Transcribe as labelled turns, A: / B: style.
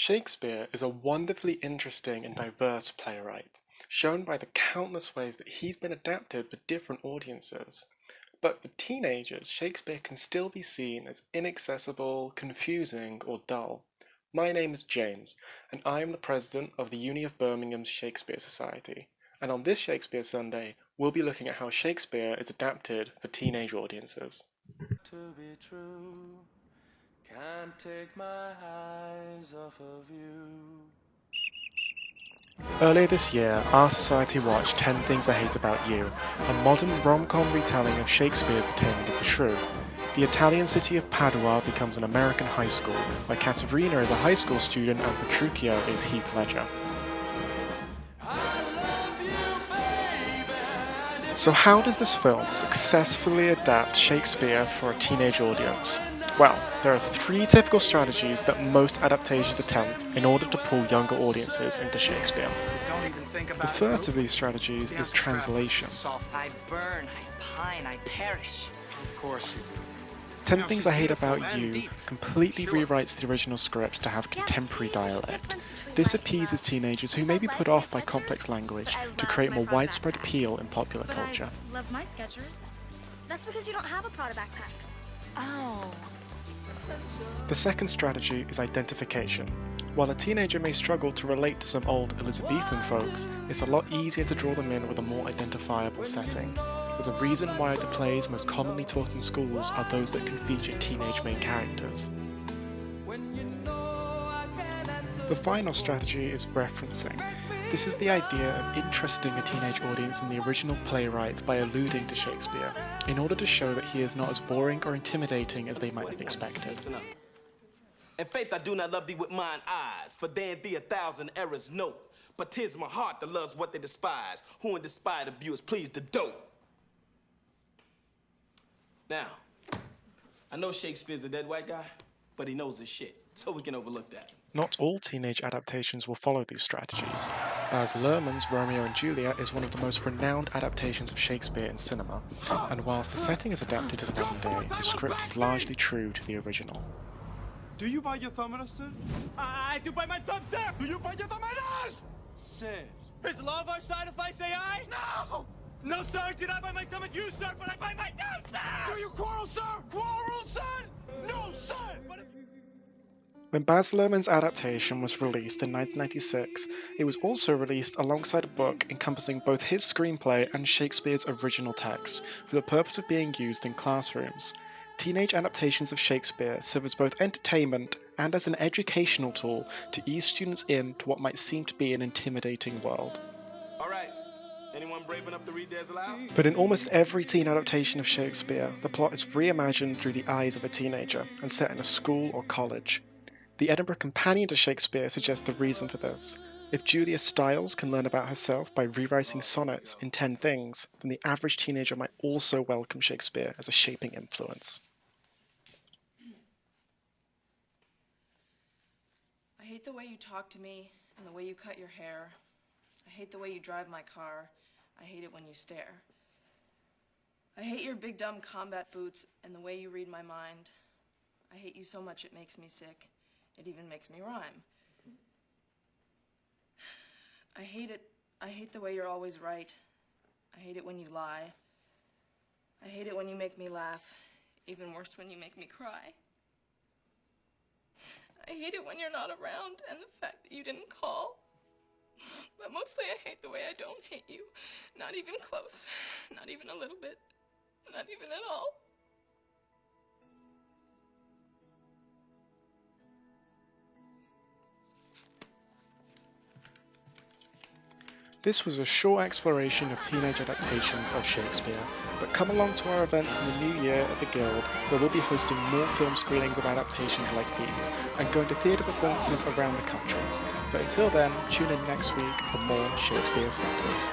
A: Shakespeare is a wonderfully interesting and diverse playwright, shown by the countless ways that he's been adapted for different audiences. But for teenagers, Shakespeare can still be seen as inaccessible, confusing, or dull. My name is James, and I am the president of the Uni of Birmingham's Shakespeare Society. And on this Shakespeare Sunday, we'll be looking at how Shakespeare is adapted for teenage audiences.
B: To be true, can't take my eyes off of you.
A: Earlier this year, our society watched 10 Things I Hate About You, a modern rom-com retelling of Shakespeare's The Taming of the Shrew. The Italian city of Padua becomes an American high school, where Caterina is a high school student and Petruchio is Heath Ledger. So how does this film successfully adapt Shakespeare for a teenage audience? Well, there are three typical strategies that most adaptations attempt in order to pull younger audiences into Shakespeare. The first of these strategies is translation.
C: I burn, I pine, I perish.
B: Of course you do.
A: 10 Things I Hate About You completely rewrites the original script to have contemporary dialect. This appeases teenagers who may be put off by complex language to create more widespread appeal in popular culture.
D: I love my Skechers. That's because you don't have a Prada backpack. Oh.
A: The second strategy is identification. While a teenager may struggle to relate to some old Elizabethan folks, it's a lot easier to draw them in with a more identifiable setting. There's a reason why the plays most commonly taught in schools are those that can feature teenage main characters. The final strategy is referencing. This is the idea of interesting a teenage audience in the original playwright by alluding to Shakespeare, in order to show that he is not as boring or intimidating as they might have expected.
B: In faith I do not love thee with mine eyes, for there in thee 1,000 errors note. But 'tis my heart that loves what they despise, who in despite of you is pleased to dote. Now, I know Shakespeare's a dead white guy, but he knows his shit, so we can overlook that.
A: Not all teenage adaptations will follow these strategies. Baz Luhrmann's Romeo and Juliet is one of the most renowned adaptations of Shakespeare in cinema, and whilst the setting is adapted to the modern day, the script is largely true to the original.
E: Do you bite your thumb at us, sir? I do bite my thumb, sir! Do you bite your thumb at us? Sir. Is the law of our side if I say aye? No! No, sir, I do not bite my thumb at you, sir, but I bite my thumb, sir! Do you quarrel, sir? Quarrel, son? No, sir! But if...
A: When Baz Luhrmann's adaptation was released in 1996, it was also released alongside a book encompassing both his screenplay and Shakespeare's original text, for the purpose of being used in classrooms. Teenage adaptations of Shakespeare serve as both entertainment and as an educational tool to ease students into what might seem to be an intimidating world.
B: All right, anyone brave enough to read theirs aloud?
A: But in almost every teen adaptation of Shakespeare, the plot is reimagined through the eyes of a teenager and set in a school or college. The Edinburgh Companion to Shakespeare suggests the reason for this. If Julia Stiles can learn about herself by rewriting sonnets in 10 Things, then the average teenager might also welcome Shakespeare as a shaping influence.
F: I hate the way you talk to me and the way you cut your hair. I hate the way you drive my car. I hate it when you stare. I hate your big dumb combat boots and the way you read my mind. I hate you so much it makes me sick. It even makes me rhyme. I hate it. I hate the way you're always right. I hate it when you lie. I hate it when you make me laugh. Even worse when you make me cry. I hate it when you're not around and the fact that you didn't call. But mostly I hate the way I don't hate you. Not even close. Not even a little bit. Not even at all.
A: This was a short exploration of teenage adaptations of Shakespeare, but come along to our events in the new year at the Guild, where we'll be hosting more film screenings of adaptations like these, and going to theatre performances around the country. But until then, tune in next week for more Shakespeare Sundays.